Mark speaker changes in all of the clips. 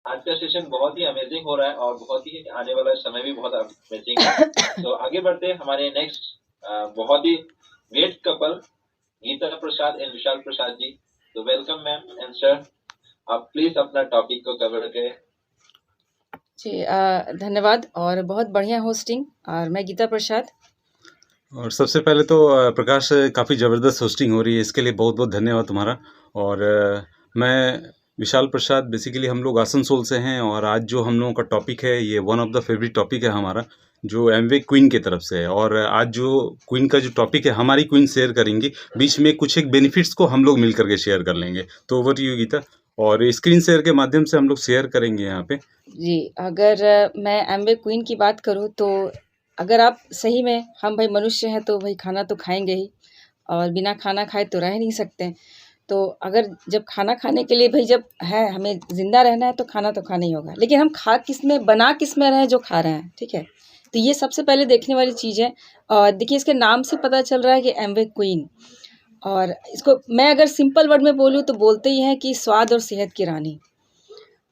Speaker 1: आज का सेशन बहुत ही अमेजिंग हो रहा है और बहुत ही आने वाला समय भी बहुत अमेजिंग है। तो आगे बढ़ते हैं हमारे नेक्स्ट बहुत ही great couple Geeta Prasad and Vishal Prasad ji. तो वेलकम मैम एंड सर, आप प्लीज अपना टॉपिक को कवर करें।
Speaker 2: जी धन्यवाद और बहुत बढ़िया होस्टिंग। और मैं गीता प्रसाद।
Speaker 3: और सबसे पहले तो प्रकाश, काफ़ी ज़बरदस्त होस्टिंग हो रही है, इसके लिए बहुत बहुत धन्यवाद तुम्हारा। और मैं विशाल प्रसाद, बेसिकली हम लोग आसनसोल से हैं और आज जो हम लोगों का टॉपिक है ये one of the favourite topic है हमारा, जो एमवे क्वीन की तरफ से है। और आज जो क्वीन का जो टॉपिक है, हमारी क्वीन शेयर करेंगी, बीच में कुछ एक बेनिफिट्स को हम लोग मिल करके शेयर कर लेंगे। तो ओवर टू यू गीता, और स्क्रीन शेयर के माध्यम से हम लोग शेयर करेंगे यहाँ पे।
Speaker 2: जी, अगर मैं एमवे क्वीन की बात करूँ तो अगर आप सही में, हम भाई मनुष्य हैं तो भाई खाना तो खाएंगे ही, और बिना खाना खाए तो रह नहीं सकते। तो अगर जब खाना खाने के लिए भाई जब है हमें ज़िंदा रहना है तो खाना तो खाना ही होगा, लेकिन हम खा किस में, बना किस में रहे हैं जो खा रहे हैं, ठीक है। तो ये सबसे पहले देखने वाली चीज़ है। और देखिए इसके नाम से पता चल रहा है कि एमवे क्वीन, और इसको मैं अगर सिंपल वर्ड में बोलूँ तो बोलते ही हैं कि स्वाद और सेहत की रानी।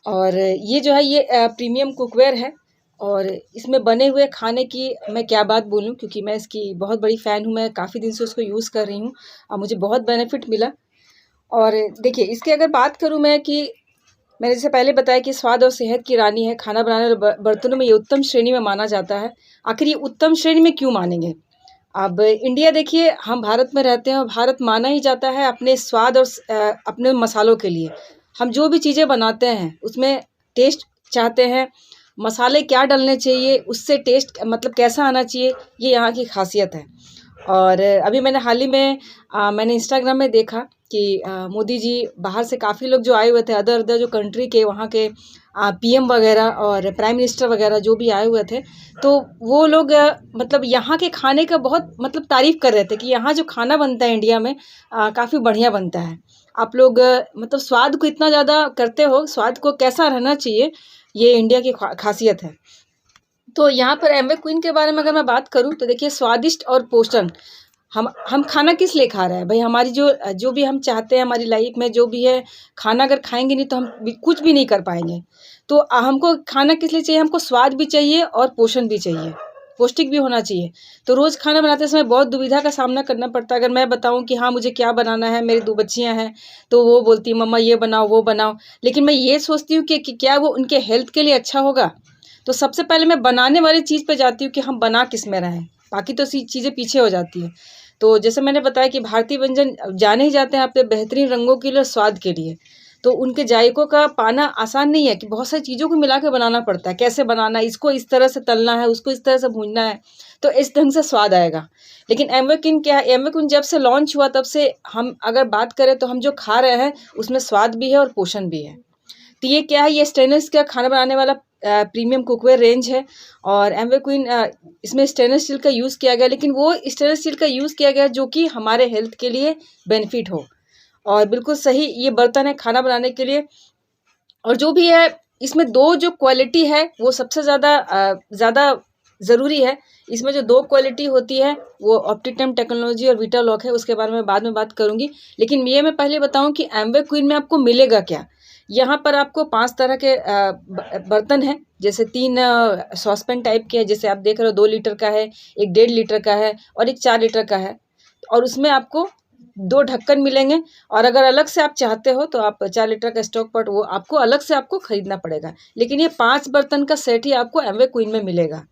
Speaker 2: और ये जो है ये प्रीमियम कुकवेयर है, और इसमें बने हुए खाने की मैं क्या बात बोलूँ, क्योंकि मैं इसकी बहुत बड़ी फ़ैन हूँ। मैं काफ़ी दिन से उसको यूज़ कर रही हूँ और मुझे बहुत बेनिफिट मिला। और देखिए इसकी अगर बात करूँ मैं, कि मैंने जैसे पहले बताया कि स्वाद और सेहत की रानी है, खाना बनाने वाले बर्तनों में ये उत्तम श्रेणी में माना जाता है। आखिर ये उत्तम श्रेणी में क्यों मानेंगे? अब इंडिया देखिए, हम भारत में रहते हैं और भारत माना ही जाता है अपने स्वाद और अपने मसालों के लिए। हम जो भी चीज़ें बनाते हैं उसमें टेस्ट चाहते हैं, मसाले क्या डलने चाहिए, उससे टेस्ट मतलब कैसा आना चाहिए, ये यहाँ की खासियत है। और अभी मैंने हाल ही में मैंने इंस्टाग्राम में देखा कि मोदी जी, बाहर से काफ़ी लोग जो आए हुए थे, अदर अदर जो कंट्री के, वहाँ के पीएम वगैरह और प्राइम मिनिस्टर वगैरह जो भी आए हुए थे, तो वो लोग मतलब यहाँ के खाने का बहुत मतलब तारीफ़ कर रहे थे कि यहाँ जो खाना बनता है इंडिया में काफ़ी बढ़िया बनता है। आप लोग मतलब स्वाद को इतना ज़्यादा करते हो, स्वाद को कैसा रहना चाहिए, ये इंडिया की खासियत है। तो यहाँ पर एमवे क्वीन के बारे में अगर मैं बात करूँ तो देखिए, स्वादिष्ट और पोषण, हम खाना किस लिए खा रहे हैं भाई? हमारी जो भी हम चाहते हैं हमारी लाइफ में जो भी है, खाना अगर खाएंगे नहीं तो हम कुछ भी नहीं कर पाएंगे। तो हमको खाना किस लिए चाहिए? हमको स्वाद भी चाहिए और पोषण भी चाहिए, पौष्टिक भी होना चाहिए। तो रोज़ खाना बनाते समय बहुत दुविधा का सामना करना पड़ता है। अगर मैं बताऊं कि हाँ मुझे क्या बनाना है, मेरी 2 बच्चियां हैं, तो वो बोलती है मम्मा ये बनाओ वो बनाओ, लेकिन मैं ये सोचती हूँ कि क्या वो उनके हेल्थ के लिए अच्छा होगा? तो सबसे पहले मैं बनाने वाली चीज़ पे जाती हूँ कि हम बना किस में रहे हैं, बाकी तो चीज़ें पीछे हो जाती हैं। तो जैसे मैंने बताया कि भारतीय व्यंजन जाने ही जाते हैं अपने बेहतरीन रंगों के लिए और स्वाद के लिए। तो उनके जायकों का पाना आसान नहीं है, कि बहुत सारी चीज़ों को मिला के बनाना पड़ता है। कैसे बनाना है, इसको इस तरह से तलना है, उसको इस तरह से भूनना है, तो इस ढंग से स्वाद आएगा। लेकिन एमवे क्वीन क्या है? एमवे क्वीन जब से लॉन्च हुआ तब से हम अगर बात करें तो हम जो खा रहे हैं उसमें स्वाद भी है और पोषण भी है। तो ये क्या है? ये स्टेनलेस का खाना बनाने वाला प्रीमियम कुकवेयर रेंज है। और एमवे क्वीन इसमें स्टेनलेस स्टील का यूज़ किया गया, लेकिन वो स्टेनलेस स्टील का यूज़ किया गया जो कि हमारे हेल्थ के लिए बेनिफिट हो। और बिल्कुल सही ये बर्तन है खाना बनाने के लिए। और जो भी है, इसमें 2 जो क्वालिटी है वो सबसे ज़्यादा ज़रूरी है। इसमें जो 2 क्वालिटी होती है वो ऑप्टिटम टेक्नोलॉजी और विटालॉक है, उसके बारे में बाद में बात करूँगी। लेकिन ये मैं पहले बताऊँ कि एमवे क्वीन में आपको मिलेगा क्या? यहाँ पर आपको 5 तरह के बर्तन हैं, जैसे 3 सॉसपैन टाइप के हैं, जैसे आप देख रहे हो 2 लीटर का है, एक 1.5 लीटर का है और एक 4 लीटर का है। और उसमें आपको 2 ढक्कन मिलेंगे। और अगर अलग से आप चाहते हो तो आप 4 लीटर का स्टॉक पॉट वो आपको अलग से आपको खरीदना पड़ेगा। लेकिन ये 5 बर्तन का सेट ही आपको एमवे क्वीन में मिलेगा,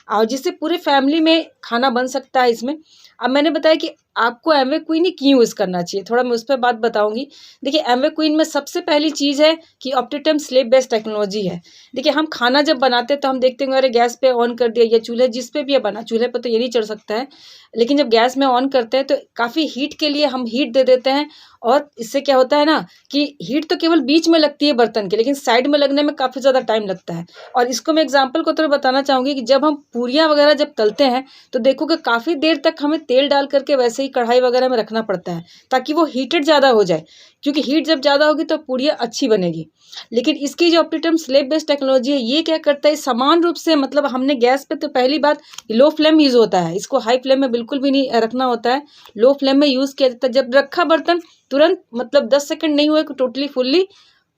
Speaker 2: और जिससे पूरी फैमिली में खाना बन सकता है इसमें। अब मैंने बताया कि आपको एमवे क्वीन ही क्यों यूज़ करना चाहिए, थोड़ा मैं उस पर बात बताऊँगी। देखिए एमवे क्वीन में सबसे पहली चीज़ है कि ऑप्टिटम स्लेब बेस्ड टेक्नोलॉजी है। देखिए हम खाना जब बनाते हैं तो हम देखते हैं अरे गैस पे ऑन कर दिया, या चूल्हे जिस पे भी है बना, चूल्हे पे तो ये नहीं चढ़ सकता है, लेकिन जब गैस में ऑन करते हैं तो काफ़ी हीट के लिए हम हीट दे देते हैं। और इससे क्या होता है ना, कि हीट तो केवल बीच में लगती है बर्तन के, लेकिन साइड में लगने में काफ़ी ज़्यादा टाइम लगता है। और इसको मैं एग्जांपल को तो बताना चाहूँगी कि जब हम पूरियाँ वगैरह जब तलते हैं तो देखोगे काफ़ी देर तक हमें तेल डाल करके वैसे ही कढ़ाई वगैरह में रखना पड़ता है, ताकि वो हीटेड ज़्यादा हो जाए, क्योंकि हीट जब ज़्यादा होगी तो पूरियाँ अच्छी बनेगी। लेकिन इसकी जो ऑप्टिटम स्लेब बेस्ड टेक्नोलॉजी है, ये क्या करता है, समान रूप से, मतलब हमने गैस पे तो पहली बात लो फ्लेम यूज़ होता है, इसको हाई फ्लेम में बिल्कुल भी नहीं रखना होता है, लो फ्लेम में यूज़ किया जाता है। जब रखा बर्तन तुरंत, मतलब 10 सेकंड नहीं हुए टोटली फुल्ली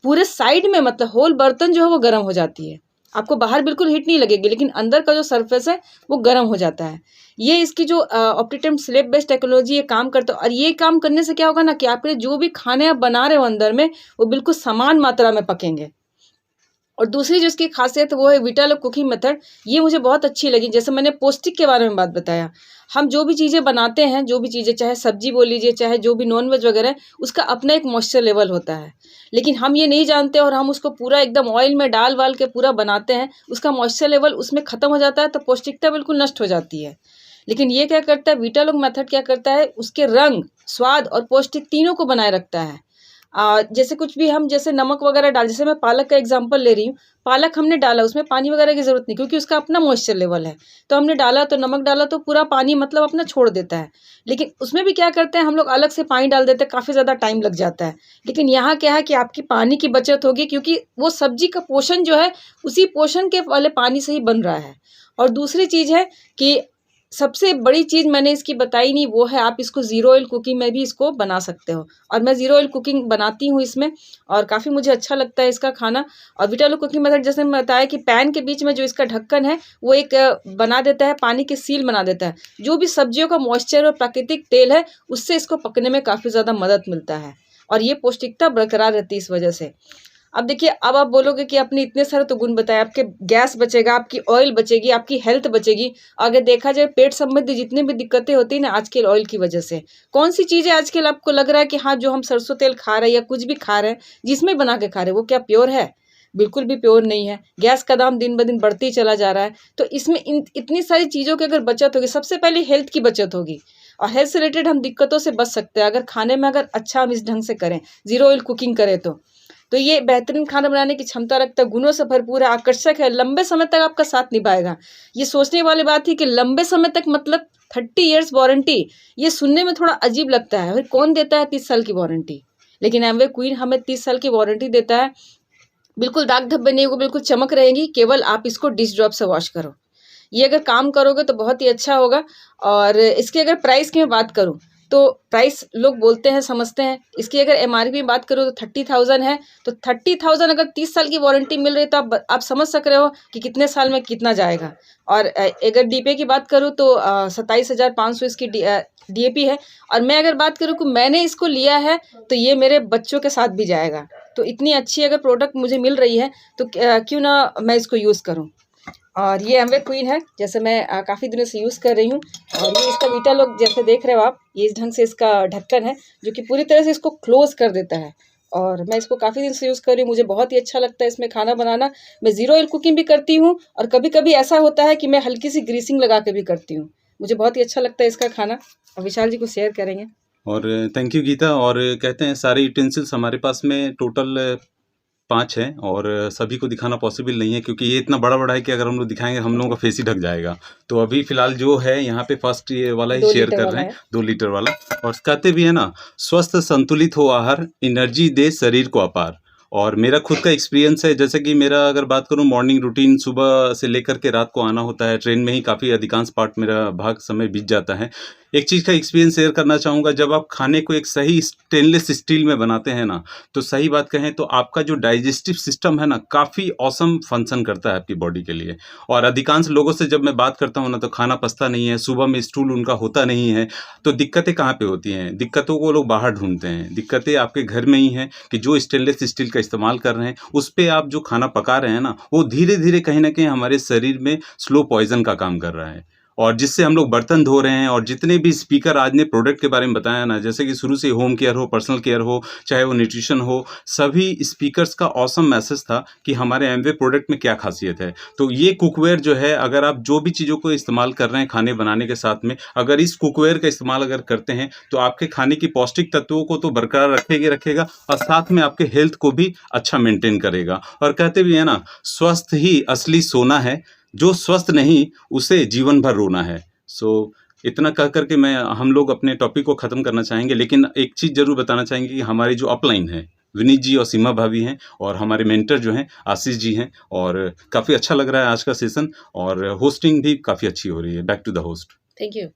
Speaker 2: पूरे साइड में मतलब होल बर्तन जो है वो गर्म हो जाती है। आपको बाहर बिल्कुल हीट नहीं लगेगी, लेकिन अंदर का जो सरफेस है वो गर्म हो जाता है। ये इसकी जो ऑप्टिटम स्लैब बेस्ड टेक्नोलॉजी ये काम करता है, और ये काम करने से क्या होगा ना कि आपके जो भी खाने आप बना रहे हो अंदर में, वो बिल्कुल समान मात्रा में पकेंगे। और दूसरी जो इसकी खासियत वो है विटालो कुकिंग मेथड। ये मुझे बहुत अच्छी लगी। जैसे मैंने पौष्टिक के बारे में बात बताया, हम जो भी चीज़ें बनाते हैं, जो भी चीज़ें चाहे सब्जी बोल लीजिए, चाहे जो भी नॉन वेज वगैरह है, उसका अपना एक मॉइस्चर लेवल होता है। लेकिन हम ये नहीं जानते और हम उसको पूरा एकदम ऑयल में डाल वाल के पूरा बनाते हैं, उसका मॉइस्चर लेवल उसमें ख़त्म हो जाता है, तो पौष्टिकता बिल्कुल नष्ट हो जाती है। लेकिन ये क्या करता है, विटालो मेथड क्या करता है, उसके रंग, स्वाद और पौष्टिक तीनों को बनाए रखता है। जैसे कुछ भी हम जैसे नमक वगैरह डाल, जैसे मैं पालक का एग्जांपल ले रही हूँ, पालक हमने डाला, उसमें पानी वगैरह की ज़रूरत नहीं, क्योंकि उसका अपना मॉइस्चर लेवल है। तो हमने डाला, तो नमक डाला तो पूरा पानी मतलब अपना छोड़ देता है। लेकिन उसमें भी क्या करते हैं हम लोग, अलग से पानी डाल देते हैं, काफ़ी ज़्यादा टाइम लग जाता है। लेकिन यहाँ क्या है कि आपकी पानी की बचत होगी, क्योंकि वो सब्जी का पोषण जो है उसी पोषण के वाले पानी से ही बन रहा है। और दूसरी चीज़ है कि सबसे बड़ी चीज़ मैंने इसकी बताई नहीं, वो है आप इसको ज़ीरो ऑयल कुकिंग में भी इसको बना सकते हो। और मैं ज़ीरो ऑयल कुकिंग बनाती हूँ इसमें, और काफ़ी मुझे अच्छा लगता है इसका खाना। और विटालो कुकिंग मेथड जैसे मैं बताया कि पैन के बीच में जो इसका ढक्कन है वो एक बना देता है, पानी की सील बना देता है। जो भी सब्जियों का मॉइस्चर और प्राकृतिक तेल है उससे इसको पकने में काफ़ी ज़्यादा मदद मिलता है, और ये पौष्टिकता बरकरार रहती है इस वजह से। अब देखिए, अब आप बोलोगे कि आपने इतने सारे तो गुण बताए, आपके गैस बचेगा, आपकी ऑयल बचेगी, आपकी हेल्थ बचेगी। अगर देखा जाए पेट संबंधी जितनी भी दिक्कतें होती हैं ना आजकल ऑयल की वजह से, कौन सी चीज़ें आजकल आपको लग रहा है कि हाँ जो हम सरसों तेल खा रहे हैं या कुछ भी खा रहे हैं, जिसमें बना के खा रहे हैं, वो क्या प्योर है? बिल्कुल भी प्योर नहीं है। गैस का दाम दिन ब दिन बढ़ती चला जा रहा है। तो इसमें इतनी सारी चीज़ों की अगर बचत होगी, सबसे पहले हेल्थ की बचत होगी, और हेल्थ से रिलेटेड हम दिक्कतों से बच सकते हैं अगर खाने में अगर अच्छा हम इस ढंग से करें, ज़ीरो ऑयल कुकिंग करें तो ये बेहतरीन खाना बनाने की क्षमता रखता है, गुणों से भरपूर है, आकर्षक है, लंबे समय तक आपका साथ निभाएगा। ये सोचने वाली बात है कि लंबे समय तक मतलब 30 इयर्स वारंटी, ये सुनने में थोड़ा अजीब लगता है। फिर कौन देता है 30 साल की वारंटी? लेकिन एमवे क्वीन हमें 30 साल की वारंटी देता है। बिल्कुल दाग धब्बे नहीं होगा, बिल्कुल चमक रहेगी, केवल आप इसको डिश ड्रॉप से वॉश करो। ये अगर काम करोगे तो बहुत ही अच्छा होगा। और इसकी अगर प्राइस की मैं बात करूँ तो प्राइस लोग बोलते हैं, समझते हैं। इसकी अगर एमआरपी बात करूँ तो 30,000 है। तो 30,000 अगर 30 साल की वारंटी मिल रही है तो आप समझ सक रहे हो कि कितने साल में कितना जाएगा। और अगर डीपीए की बात करूँ तो 27,500 इसकी डीएपी है। और मैं अगर बात करूँ कि मैंने इसको लिया है तो ये मेरे बच्चों के साथ भी जाएगा। तो इतनी अच्छी अगर प्रोडक्ट मुझे मिल रही है तो क्यों ना मैं इसको यूज़ करूँ। और ये एमवे क्वीन है, जैसे मैं काफ़ी दिनों से यूज़ कर रही हूँ। और ये इसका विटालो जैसे देख रहे हो आप, ये इस ढंग से इसका ढक्कन है जो कि पूरी तरह से इसको क्लोज कर देता है। और मैं इसको काफ़ी दिन से यूज़ कर रही हूँ, मुझे बहुत ही अच्छा लगता है इसमें खाना बनाना। मैं ज़ीरो ऑयल कुकिंग भी करती हूँ, और कभी कभी ऐसा होता है कि मैं हल्की सी ग्रीसिंग लगा के भी करती हूँ। मुझे बहुत ही अच्छा लगता है इसका खाना। और विशाल जी को शेयर करेंगे।
Speaker 3: और थैंक यू गीता। और कहते हैं सारे यूटेंसिल्स हमारे पास में टोटल 5 हैं, और सभी को दिखाना पॉसिबल नहीं है क्योंकि ये इतना बड़ा है कि अगर हम लोग दिखाएंगे हम लोगों का फेस ही ढक जाएगा। तो अभी फ़िलहाल जो है यहाँ पे फर्स्ट ये वाला ही
Speaker 2: 2
Speaker 3: शेयर
Speaker 2: लीटर
Speaker 3: कर
Speaker 2: वाला
Speaker 3: रहे हैं,
Speaker 2: है।
Speaker 3: 2 लीटर वाला। और कहते भी है ना, स्वस्थ संतुलित हो आहार, एनर्जी दे शरीर को अपार। और मेरा खुद का एक्सपीरियंस है, जैसे कि मेरा अगर बात करूँ मॉर्निंग रूटीन, सुबह से लेकर के रात को आना होता है, ट्रेन में ही काफ़ी अधिकांश पार्ट मेरा भाग समय बीत जाता है। एक चीज़ का एक्सपीरियंस शेयर करना चाहूँगा, जब आप खाने को एक सही स्टेनलेस स्टील में बनाते हैं ना, तो सही बात कहें तो आपका जो डाइजेस्टिव सिस्टम है ना, काफ़ी ऑसम फंक्शन करता है आपकी बॉडी के लिए। और अधिकांश लोगों से जब मैं बात करता हूँ ना, तो खाना पचता नहीं है, सुबह में स्टूल उनका होता नहीं है। तो दिक्कतें कहाँ पे होती हैं? दिक्कतों को लोग बाहर ढूंढते हैं। दिक्कतें आपके घर में ही हैं कि जो स्टेनलेस स्टील का इस्तेमाल कर रहे हैं, उस पे आप जो खाना पका रहे हैं ना, वो धीरे धीरे कहीं ना कहीं हमारे शरीर में स्लो पॉइजन का काम कर रहा है। और जिससे हम लोग बर्तन धो रहे हैं। और जितने भी स्पीकर आज ने प्रोडक्ट के बारे में बताया ना, जैसे कि शुरू से होम केयर हो, पर्सनल केयर हो, चाहे वो न्यूट्रिशन हो, सभी स्पीकर्स का ऑसम मैसेज था कि हमारे एमवे प्रोडक्ट में क्या खासियत है। तो ये कुकवेयर जो है, अगर आप जो भी चीज़ों को इस्तेमाल कर रहे हैं खाने बनाने के साथ में, अगर इस कुकवेयर का इस्तेमाल अगर करते हैं तो आपके खाने की पौष्टिक तत्वों को तो बरकरार रखेगा और साथ में आपके हेल्थ को भी अच्छा मेंटेन करेगा। और कहते भी है ना, स्वस्थ ही असली सोना है, जो स्वस्थ नहीं उसे जीवन भर रोना है। सो इतना कह करके हम लोग अपने टॉपिक को ख़त्म करना चाहेंगे। लेकिन एक चीज़ ज़रूर बताना चाहेंगे कि हमारी जो अपलाइन है, विनीत जी और सीमा भाभी हैं, और हमारे मेंटर जो हैं आशीष जी हैं। और काफ़ी अच्छा लग रहा है आज का सेशन, और होस्टिंग भी काफ़ी अच्छी हो रही है। Back to the host.
Speaker 2: Thank you.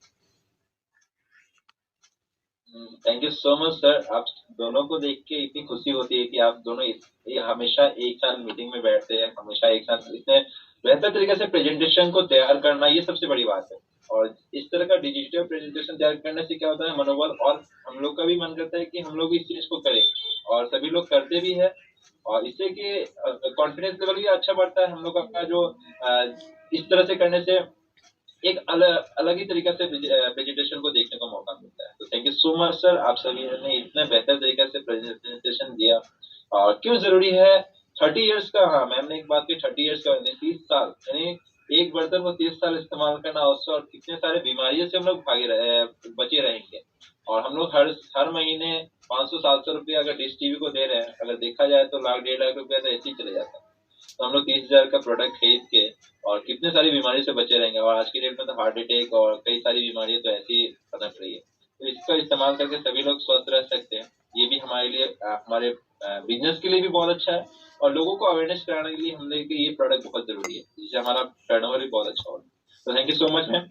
Speaker 1: Thank you so much sir. आप दोनों को देख के इतनी खुशी होती है कि आप दोनों ये हमेशा एक साथ मीटिंग में बैठते हैं, हमेशा एक साथ इतने बेहतर तरीके से प्रेजेंटेशन को तैयार करना, ये सबसे बड़ी बात है। और इस तरह का डिजिटल प्रेजेंटेशन तैयार करने से क्या होता है, मनोबल और हम लोग का भी मन करता है कि हम लोग इस चीज को करें, और सभी लोग करते भी है। और इससे कि कॉन्फिडेंस लेवल भी अच्छा बढ़ता है हम लोग का, जो इस तरह से करने से एक अलग अलग ही तरीके से प्रेजेंटेशन को देखने को मौका मिलता है। तो thank you so much sir, आप सभी ने इतने बेहतर तरीके से प्रेजेंटेशन दिया। और क्यों जरूरी है 30 इयर्स का, हाँ मैम ने एक बात की, 30 इयर्स का यानी 30 साल, यानी एक बर्तन को 30 साल इस्तेमाल करना, उससे और कितने सारे बीमारियों से हम लोग बचे रहेंगे। और हम लोग हर महीने 500-700 रुपया अगर डिश टीवी को दे रहे हैं, अगर देखा जाए तो लाख 1.5 लाख रुपया तो ऐसे ही चले जाता है। तो हम लोग 30,000 का प्रोडक्ट खरीद के और कितने सारी बीमारी से बचे रहेंगे। और आज की डेट में तो हार्ट अटैक और कई सारी बीमारियां तो ऐसी ही पनप रही है। तो इसका इस्तेमाल करके सभी लोग स्वस्थ रह सकते हैं। ये भी हमारे लिए हमारे बिजनेस के लिए भी बहुत अच्छा है, और लोगों को अवेयरनेस कराने के लिए हम लोग ये प्रोडक्ट बहुत जरूरी है, जिससे हमारा टर्नओवर भी बहुत अच्छा होगा। तो thank you so much ma'am.